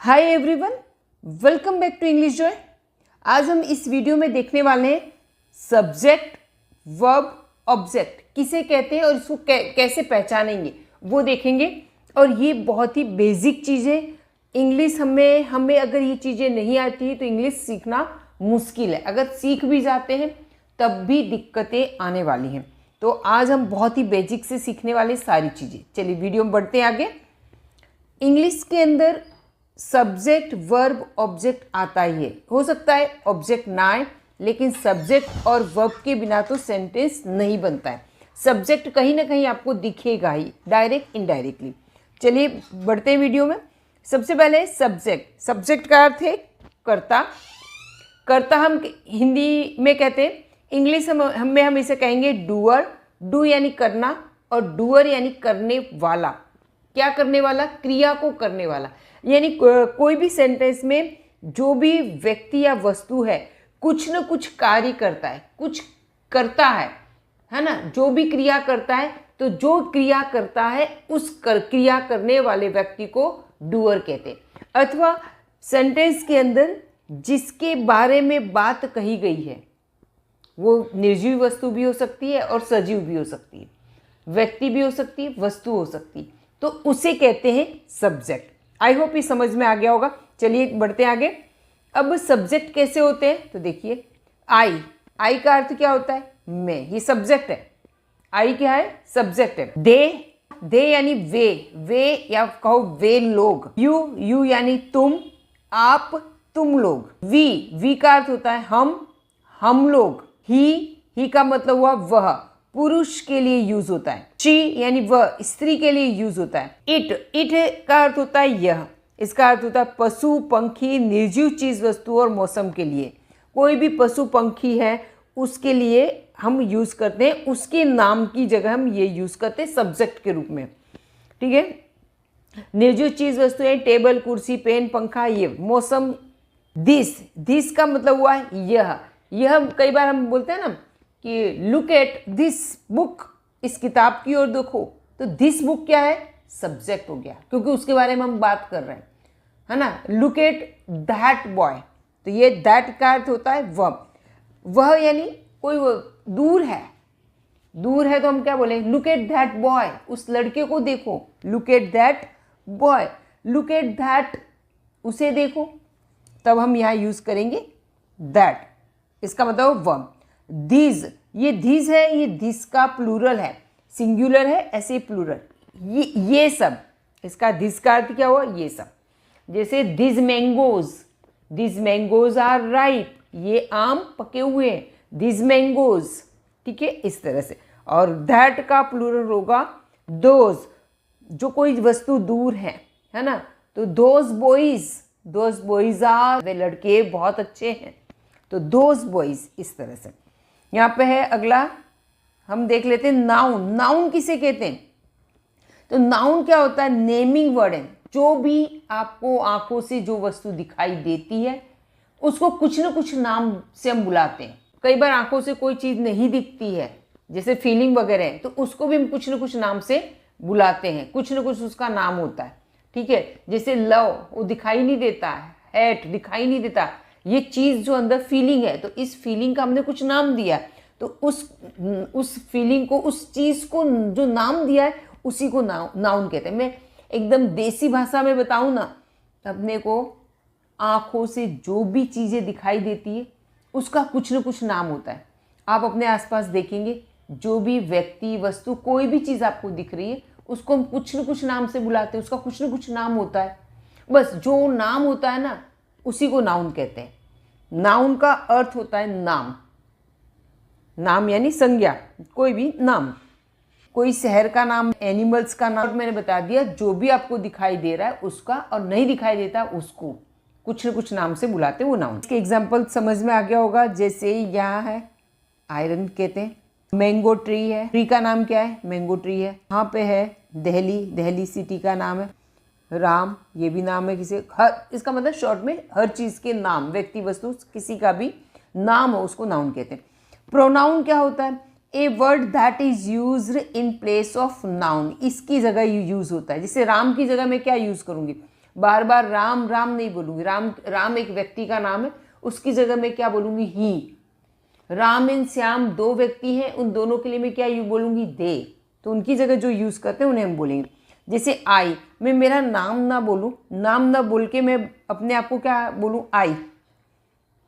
Hi everyone, welcome back to English Joy. आज हम इस वीडियो में देखने वाले हैं सब्जेक्ट, वर्ब, ऑब्जेक्ट किसे कहते हैं और इसको कैसे पहचानेंगे वो देखेंगे। और ये बहुत ही बेसिक चीज़ें, इंग्लिश हमें अगर ये चीज़ें नहीं आती है तो इंग्लिश सीखना मुश्किल है। अगर सीख भी जाते हैं तब भी दिक्कतें आने वाली हैं। तो आज हम बहुत ही बेसिक से सीखने वाले सारी चीज़ें। चलिए वीडियो में बढ़ते हैं आगे। इंग्लिश के अंदर सब्जेक्ट, वर्ब, ऑब्जेक्ट आता ही है। हो सकता है ऑब्जेक्ट ना आए, लेकिन सब्जेक्ट और वर्ब के बिना तो सेंटेंस नहीं बनता है। सब्जेक्ट कहीं ना कहीं आपको दिखेगा ही, डायरेक्ट इनडायरेक्टली। चलिए बढ़ते हैं वीडियो में। सबसे पहले सब्जेक्ट। सब्जेक्ट का अर्थ है कर्ता। कर्ता हम हिंदी में कहते हैं, इंग्लिश में हम इसे कहेंगे डूअर। डू यानी करना और डूअर यानी करने वाला। क्या करने वाला? क्रिया को करने वाला। यानी कोई भी सेंटेंस में जो भी व्यक्ति या वस्तु है कुछ न कुछ कार्य करता है, कुछ करता है ना। जो भी क्रिया करता है, तो जो क्रिया करता है उस क्रिया करने वाले व्यक्ति को डूअर कहते हैं। अथवा सेंटेंस के अंदर जिसके बारे में बात कही गई है वो निर्जीव वस्तु भी हो सकती है और सजीव भी हो सकती है, व्यक्ति भी हो सकती है, वस्तु हो सकती है, तो उसे कहते हैं सब्जेक्ट। आई होप ये समझ में आ गया होगा। चलिए बढ़ते हैं आगे। अब सब्जेक्ट कैसे होते हैं तो देखिए, आई का अर्थ क्या होता है? मैं। ये सब्जेक्ट है। आई क्या है? सब्जेक्ट है। दे यानी वे या कहो वे लोग। यू यानी तुम, आप, तुम लोग। वी का अर्थ होता है हम लोग। ही का मतलब हुआ वह, पुरुष के लिए यूज होता है। शी यानी वह, स्त्री के लिए यूज होता है। इट का अर्थ होता है यह। इसका अर्थ होता है पशु, पंखी, निर्जीव चीज, वस्तु और मौसम के लिए। कोई भी पशु पंखी है उसके लिए हम यूज करते हैं, उसके नाम की जगह हम ये यूज करते हैं सब्जेक्ट के रूप में। ठीक है। निर्जीव चीज, वस्तु है टेबल, कुर्सी, पेन, पंखा। ये मौसम। दिस का मतलब हुआ यह। कई बार हम बोलते हैं ना कि लुक एट दिस बुक, इस किताब की ओर देखो, तो दिस बुक क्या है? सब्जेक्ट हो गया, क्योंकि उसके बारे में हम बात कर रहे हैं, है ना। लुक एट दैट बॉय, तो ये दैट का अर्थ होता है वह यानी कोई दूर है तो हम क्या बोले? लुक एट दैट बॉय, उस लड़के को देखो। Look at that boy, look at that, उसे देखो। तब हम यहाँ यूज करेंगे दैट। इसका मतलब वर्ब। दीज, ये दीज है, ये दिस का प्लूरल है, सिंगुलर है, ऐसे प्लूरल। ये सब, इसका दिस का अर्थ क्या हुआ? ये सब। जैसे दिस मैंगोज आर राइप, ये आम पके हुए हैं, दिस मैंगोज। ठीक है, इस तरह से। और दैट का प्लूरल होगा दोज, जो कोई वस्तु दूर है ना। तो दोज बॉयज आर, वे लड़के बहुत अच्छे हैं, तो दोज बॉयज। इस तरह से यहाँ पे है अगला, हम देख लेते हैं नाउन। नाउन किसे कहते हैं? तो नाउन क्या होता है? नेमिंग वर्ड है। जो भी आपको आंखों से जो वस्तु दिखाई देती है उसको कुछ न कुछ नाम से हम बुलाते हैं। कई बार आंखों से कोई चीज़ नहीं दिखती है, जैसे फीलिंग वगैरह है, तो उसको भी हम कुछ न कुछ नाम से बुलाते हैं, कुछ न कुछ उसका नाम होता है। ठीक है। जैसे लव, वो दिखाई नहीं देता है, हेट दिखाई नहीं देता, ये चीज़ जो अंदर फीलिंग है, तो इस फीलिंग का हमने कुछ नाम दिया, तो उस फीलिंग को, उस चीज़ को जो नाम दिया है उसी को नाउन कहते हैं। मैं एकदम देसी भाषा में बताऊं ना, अपने को आँखों से जो भी चीज़ें दिखाई देती है उसका कुछ न कुछ नाम होता है। आप अपने आसपास देखेंगे, जो भी व्यक्ति, वस्तु, कोई भी चीज़ आपको दिख रही है उसको हम कुछ न कुछ नाम से बुलाते हैं, उसका कुछ न कुछ नाम होता है। बस जो नाम होता है ना उसी को नाउन कहते हैं। नाउन का अर्थ होता है नाम यानी संज्ञा, कोई भी नाम, कोई शहर का नाम, एनिमल्स का नाम। मैंने बता दिया, जो भी आपको दिखाई दे रहा है उसका, और नहीं दिखाई देता उसको कुछ न कुछ नाम से बुलाते हैं, वो नाउन। इसके एग्जाम्पल समझ में आ गया होगा। जैसे यहाँ है आयरन कहते हैं, मैंगो ट्री है, ट्री का नाम क्या है? मैंगो ट्री है। यहाँ पे है दिल्ली सिटी का नाम है। राम, ये भी नाम है किसी, इसका मतलब शॉर्ट में हर चीज़ के नाम, व्यक्ति, वस्तु, किसी का भी नाम हो उसको नाउन कहते हैं। प्रोनाउन क्या होता है? A word that is used in place of noun, इसकी जगह यूज होता है। जैसे राम की जगह मैं क्या यूज करूंगी? बार बार राम राम नहीं बोलूँगी। राम राम एक व्यक्ति का नाम है, उसकी जगह मैं क्या बोलूँगी, ही। राम एंड श्याम दो व्यक्ति हैं, उन दोनों के लिए मैं क्या बोलूँगी, दे। तो उनकी जगह जो यूज़ करते हैं उन्हें हम बोलेंगे। जैसे आई, मैं मेरा नाम ना बोलूँ, नाम ना बोल के मैं अपने आप को क्या बोलूँ, आई।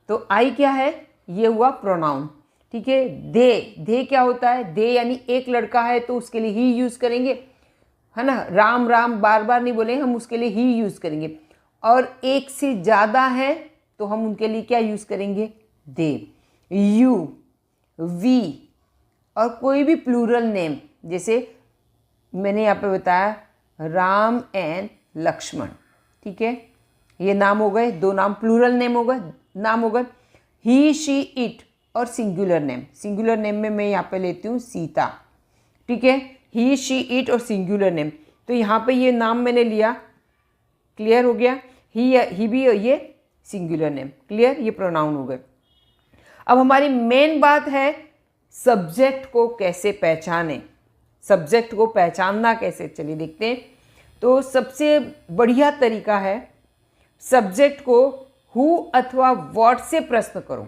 तो आई क्या है, ये हुआ प्रोनाउन। ठीक है। दे क्या होता है, दे यानी एक लड़का है तो उसके लिए ही यूज़ करेंगे, है ना। राम राम बार बार नहीं बोलेंगे, हम उसके लिए ही यूज़ करेंगे। और एक से ज़्यादा है तो हम उनके लिए क्या यूज़ करेंगे, दे। यू, वी, और कोई भी प्लूरल नेम, जैसे मैंने यहाँ पे बताया राम एंड लक्ष्मण। ठीक है, ये नाम हो गए, दो नाम प्लूरल नेम हो गए, नाम हो गए। ही, शी, इट और सिंगुलर नेम। सिंगुलर नेम में मैं यहाँ पे लेती हूँ सीता। ठीक है, ही, शी, इट और सिंगुलर नेम। तो यहाँ पे ये नाम मैंने लिया, क्लियर हो गया। ही भी, ये सिंगुलर नेम, क्लियर, ये प्रोनाउन हो गए। अब हमारी मेन बात है सब्जेक्ट को कैसे पहचानें, सब्जेक्ट को पहचानना कैसे, चलिए देखते हैं। तो सबसे बढ़िया तरीका है, सब्जेक्ट को हु अथवा व्हाट से प्रश्न करो।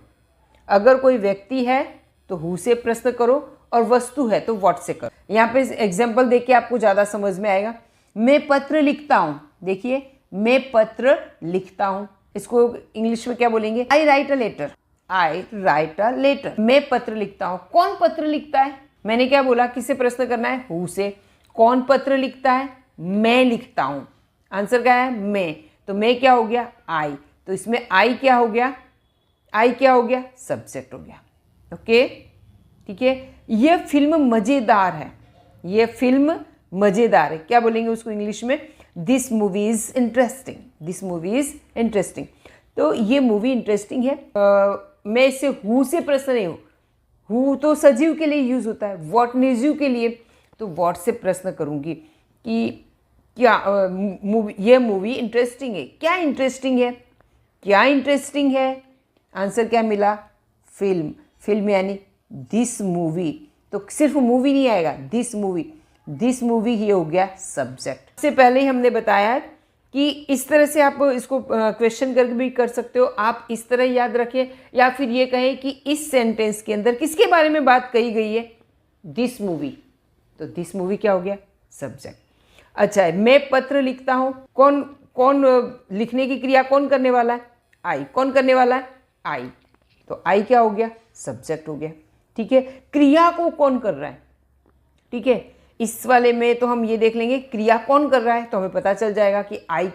अगर कोई व्यक्ति है तो हु से प्रश्न करो, और वस्तु है तो व्हाट से करो। यहाँ पे एग्जाम्पल देखिए, आपको ज़्यादा समझ में आएगा। मैं पत्र लिखता हूँ, देखिए मैं पत्र लिखता हूँ, इसको इंग्लिश में क्या बोलेंगे, I write a letter. I write a letter, मैं पत्र लिखता हूँ। कौन पत्र लिखता है, मैंने क्या बोला, किससे प्रश्न करना है, हु से। कौन पत्र लिखता है, मैं लिखता हूँ। आंसर क्या है, मैं। तो मैं क्या हो गया, आई। तो इसमें आई क्या हो गया, आई क्या हो गया, सब्जेक्ट हो गया। ओके, ठीक है। ये फिल्म मज़ेदार है, ये फिल्म मज़ेदार है, क्या बोलेंगे उसको इंग्लिश में, this movie is interesting, this movie is interesting. तो ये मूवी इंटरेस्टिंग है। मैं इससे हु से प्रश्न नहीं हूँ, हु तो सजीव के लिए यूज़ होता है, व्हाट निर्जीव के लिए, तो व्हाट से प्रश्न करूँगी कि क्या ये मूवी इंटरेस्टिंग है, क्या इंटरेस्टिंग है, क्या इंटरेस्टिंग है। आंसर क्या मिला, फिल्म। फिल्म यानी दिस मूवी, तो सिर्फ मूवी नहीं आएगा, दिस मूवी, दिस मूवी ये हो गया सब्जेक्ट। इससे पहले ही हमने बताया है कि इस तरह से आप इसको क्वेश्चन करके भी कर सकते हो। आप इस तरह याद रखें, या फिर ये कहें कि इस सेंटेंस के अंदर किसके बारे में बात कही गई है, दिस मूवी। तो दिस मूवी क्या हो गया, सब्जेक्ट। अच्छा है, मैं पत्र लिखता हूँ, कौन कौन लिखने की क्रिया कौन करने वाला है, आई। कौन करने वाला है, आई। तो आई क्या हो गया, सब्जेक्ट हो गया। ठीक है, क्रिया को कौन कर रहा है, ठीक है, इस वाले में तो हम ये देख लेंगे क्रिया कौन कर रहा है, तो हमें पता चल जाएगा कि आई,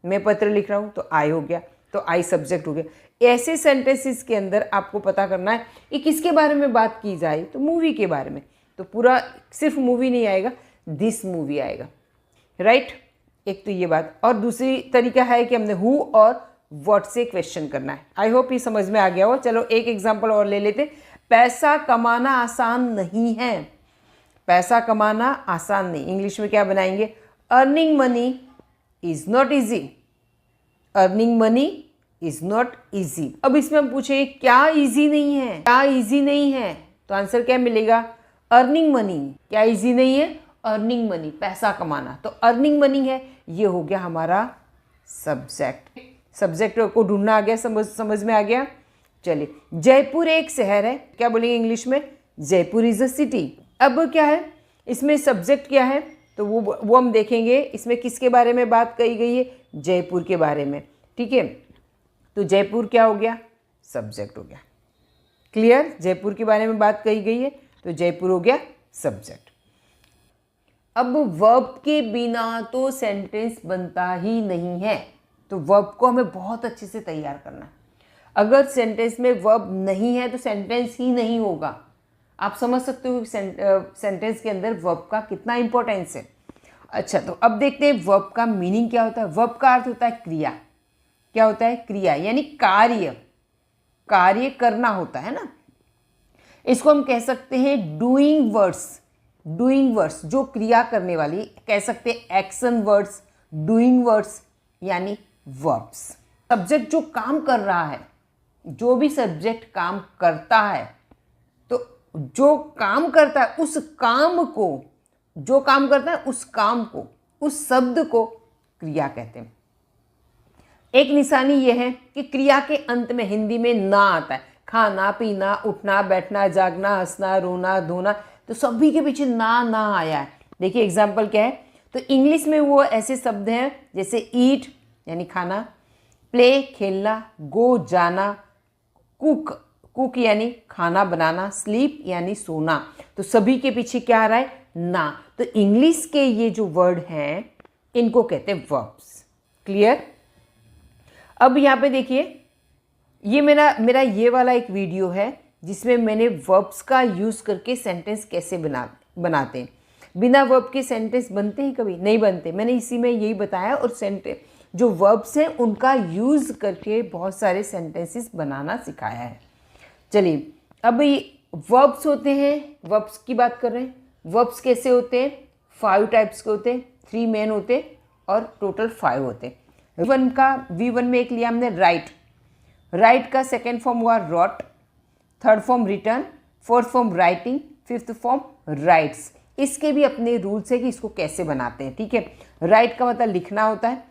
मैं पत्र लिख रहा हूँ तो आई हो गया, तो आई सब्जेक्ट हो गया। ऐसे सेंटेंसेस के अंदर आपको पता करना है कि किसके बारे में बात की जाए, तो मूवी के बारे में। तो पूरा सिर्फ मूवी नहीं आएगा, दिस मूवी आएगा, राइट। एक तो ये बात, और दूसरी तरीका है कि हमने हु और व्हाट से क्वेश्चन करना है। आई होप ये समझ में आ गया हो। चलो एक एग्जाम्पल और ले लेते। पैसा कमाना आसान नहीं है, पैसा कमाना आसान नहीं, इंग्लिश में क्या बनाएंगे, earning money is not easy, earning money is not easy. अब इसमें हम पूछे क्या ईजी नहीं है, क्या ईजी नहीं है, तो आंसर क्या मिलेगा, अर्निंग मनी। क्या ईजी नहीं है, अर्निंग मनी, पैसा कमाना, तो अर्निंग मनी है, ये हो गया हमारा सब्जेक्ट। सब्जेक्ट को ढूंढना आ गया, समझ में आ गया। चलिए, जयपुर एक शहर है, क्या बोलेंगे इंग्लिश में, जयपुर इज अ सिटी। अब क्या है इसमें, सब्जेक्ट क्या है, तो वो हम देखेंगे। इसमें किसके बारे में बात कही गई है, जयपुर के बारे में। ठीक है, तो जयपुर क्या हो गया, सब्जेक्ट हो गया। क्लियर, जयपुर के बारे में बात कही गई है तो जयपुर हो गया सब्जेक्ट। अब वर्ब के बिना तो सेंटेंस बनता ही नहीं है, तो वर्ब को हमें बहुत अच्छे से तैयार करना है। अगर सेंटेंस में वर्ब नहीं है तो सेंटेंस ही नहीं होगा। आप समझ सकते हो सेंटेंस के अंदर वर्ब का कितना इंपॉर्टेंस है। अच्छा, तो अब देखते हैं वर्ब का मीनिंग क्या होता है। वर्ब का अर्थ होता है क्रिया। क्या होता है, क्रिया, यानी कार्य, कार्य करना होता है ना। इसको हम कह सकते हैं डूइंग वर्ड्स, डूइंग वर्ड्स जो क्रिया करने वाली, कह सकते हैं एक्शन वर्ड्स, डूइंग वर्ड्स यानी वर्ब्स। सब्जेक्ट जो काम कर रहा है, जो भी सब्जेक्ट काम करता है, तो जो काम करता है उस काम को, जो काम करता है उस काम को, उस शब्द को क्रिया कहते हैं। एक निशानी ये है कि क्रिया के अंत में हिंदी में ना आता है। खाना, पीना, उठना, बैठना, जागना, हंसना, रोना, धोना, तो सभी के पीछे ना आया है। देखिए एग्जाम्पल क्या है, तो इंग्लिश में वो ऐसे शब्द हैं जैसे ईट यानी खाना, प्ले खेलना, गो जाना, कुक यानी खाना बनाना, स्लीप यानी सोना, तो सभी के पीछे क्या आ रहा है, ना। तो इंग्लिश के ये जो वर्ड हैं इनको कहते हैं वर्ब्स। क्लियर। अब यहाँ पे देखिए, ये मेरा ये वाला एक वीडियो है जिसमें मैंने वर्ब्स का यूज़ करके सेंटेंस कैसे बनाते हैं। बिना वर्ब के सेंटेंस बनते ही कभी नहीं बनते, मैंने इसी में यही बताया। और जो वर्ब्स हैं उनका यूज़ करके बहुत सारे सेंटेंसेस बनाना सिखाया है। चलिए, अब ये वर्ब्स होते हैं, वर्ब्स की बात कर रहे हैं। वर्ब्स कैसे होते हैं, 5 टाइप्स के होते हैं, 3 मेन होते हैं और टोटल 5 होते हैं। V1 में एक लिया हमने राइट का सेकेंड फॉर्म हुआ wrote, third form written, fourth form writing, fifth form writes. इसके भी अपने रूल्स है कि इसको कैसे बनाते हैं। ठीक है, राइट का मतलब लिखना होता है,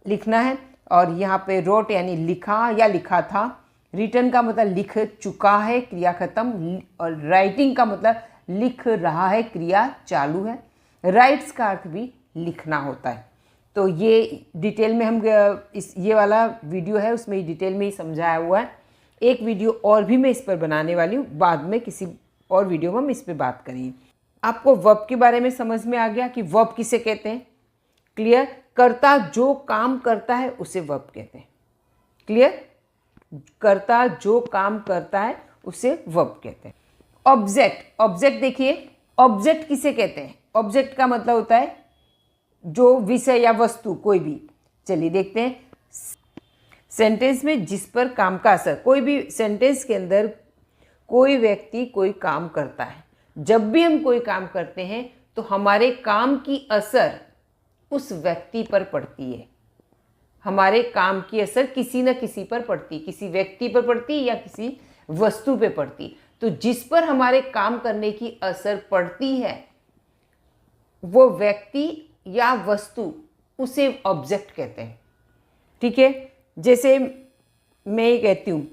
लिखना है, और यहाँ पे रोट यानी लिखा या लिखा था। रिटर्न का मतलब लिख चुका है, क्रिया खत्म। और राइटिंग का मतलब लिख रहा है, क्रिया चालू है। राइट्स का अर्थ भी लिखना होता है। तो ये डिटेल में हम ये वाला वीडियो है उसमें डिटेल में ही समझाया हुआ है। एक वीडियो और भी मैं इस पर बनाने वाली हूँ, बाद में किसी और वीडियो में हम इस पर बात करेंगे। आपको वर्ब के बारे में समझ में आ गया कि वर्ब किसे कहते हैं। क्लियर। कर्ता जो काम करता है उसे वर्ब कहते हैं। क्लियर। कर्ता जो काम करता है उसे वर्ब कहते हैं। ऑब्जेक्ट देखिए, ऑब्जेक्ट किसे कहते हैं। ऑब्जेक्ट का मतलब होता है जो विषय या वस्तु कोई भी। चलिए देखते हैं, सेंटेंस में जिस पर काम का असर, कोई भी सेंटेंस के अंदर कोई व्यक्ति कोई काम करता है। जब भी हम कोई काम करते हैं तो हमारे काम की असर उस व्यक्ति पर पड़ती है। हमारे काम की असर किसी न किसी पर पड़ती, किसी व्यक्ति पर पड़ती या किसी वस्तु पे पड़ती। तो जिस पर हमारे काम करने की असर पड़ती है वो व्यक्ति या वस्तु, उसे ऑब्जेक्ट कहते हैं। ठीक है, जैसे मैं ये कहती हूँ,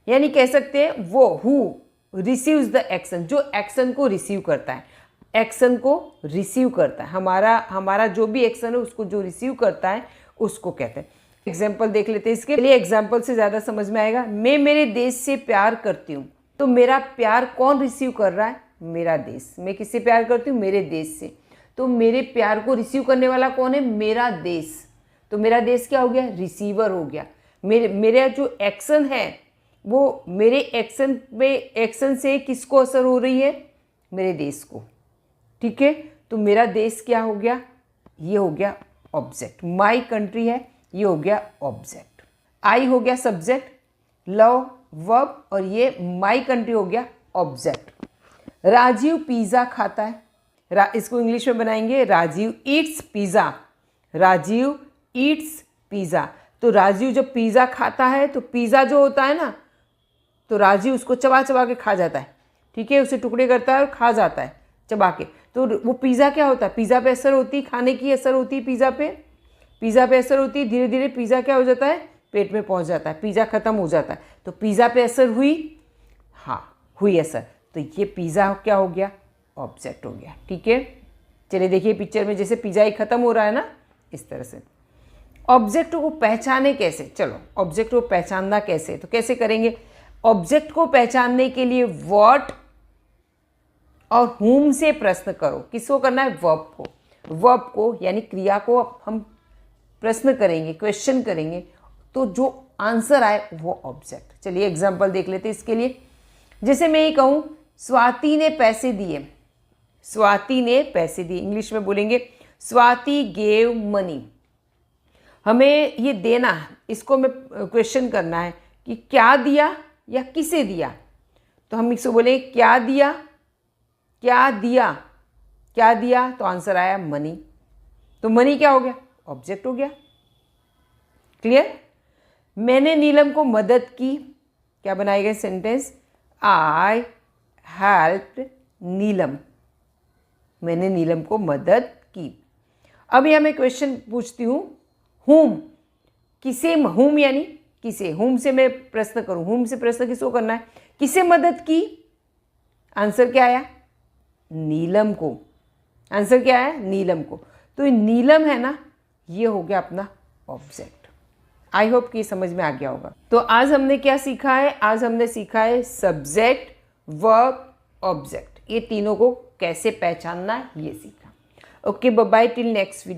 यानी कह सकते हैं वो हु रिसीव्स द एक्शन, जो एक्शन को रिसीव करता है, एक्शन को रिसीव करता है। हमारा जो भी एक्शन है उसको जो रिसीव करता है उसको कहते हैं। एग्जाम्पल देख लेते हैं इसके लिए, एग्जाम्पल से ज़्यादा समझ में आएगा। मैं मेरे देश से प्यार करती हूँ, तो मेरा प्यार कौन रिसीव कर रहा है, मेरा देश। मैं किससे प्यार करती हूँ, मेरे देश से। तो मेरे प्यार को रिसीव करने वाला कौन है, मेरा देश। तो मेरा देश क्या हो गया, रिसीवर हो गया। मेरा जो एक्शन है वो मेरे एक्शन से किसको असर हो रही है, मेरे देश को। ठीक है, तो मेरा देश क्या हो गया, ये हो गया ऑब्जेक्ट। माई कंट्री है, ये हो गया ऑब्जेक्ट। आई हो गया सब्जेक्ट, लव वर्ब, और ये माई कंट्री हो गया ऑब्जेक्ट। राजीव पिज़्ज़ा खाता है, इसको इंग्लिश में बनाएंगे Rajiv eats pizza. Rajiv eats pizza, तो राजीव जब पिज़्ज़ा खाता है तो पिज़्ज़ा जो होता है ना, तो राजीव उसको चबा चबा के खा जाता है। ठीक है, उसे टुकड़े करता है और खा जाता है चबा के। तो वो पिज़्ज़ा क्या होता है, पिज़्ज़ा पे असर होती है, खाने की असर होती है पिज़्ज़ा पे असर होती है। धीरे धीरे पिज़्ज़ा क्या हो जाता है, पेट में पहुंच जाता है, पिज़्ज़ा ख़त्म हो जाता है। तो पिज़्ज़ा पे असर हुई, हाँ हुई असर, तो ये पिज़्ज़ा क्या हो गया, ऑब्जेक्ट हो गया। ठीक है, चलिए देखिए पिक्चर में जैसे पिज़्ज़ा ही ख़त्म हो रहा है ना, इस तरह से। ऑब्जेक्ट को पहचाने कैसे, चलो ऑब्जेक्ट को पहचानना कैसे, तो कैसे करेंगे। ऑब्जेक्ट को पहचानने के लिए व्हाट और whom से प्रश्न करो। किसको करना है, वर्ब को यानी क्रिया को हम प्रश्न करेंगे, क्वेश्चन करेंगे, तो जो आंसर आए वो ऑब्जेक्ट। चलिए एग्जांपल देख लेते हैं इसके लिए। जैसे मैं ये कहूँ स्वाति ने पैसे दिए, स्वाति ने पैसे दिए, इंग्लिश में बोलेंगे स्वाति गेव मनी। हमें ये देना है, इसको हमें क्वेश्चन करना है कि क्या दिया या किसे दिया। तो हम इसको बोले क्या दिया, क्या दिया, क्या दिया, तो आंसर आया मनी। तो मनी क्या हो गया, ऑब्जेक्ट हो गया। क्लियर। मैंने नीलम को मदद की, क्या बनाएगा सेंटेंस, आई हेल्प्ड नीलम, मैंने नीलम को मदद की। अब यहाँ मैं क्वेश्चन पूछती हूँ, whom, किसे, हुम यानी किसे, हुम से मैं प्रश्न करूं, हुम से प्रश्न किसको करना है, किसे मदद की, आंसर क्या आया, नीलम को। आंसर क्या है, नीलम को। तो ये नीलम है ना, ये हो गया अपना ऑब्जेक्ट। आई होप कि समझ में आ गया होगा। तो आज हमने क्या सीखा है, आज हमने सीखा है सब्जेक्ट, वर्ब, ऑब्जेक्ट, ये तीनों को कैसे पहचानना है, ये सीखा। Okay, bye bye, till next video.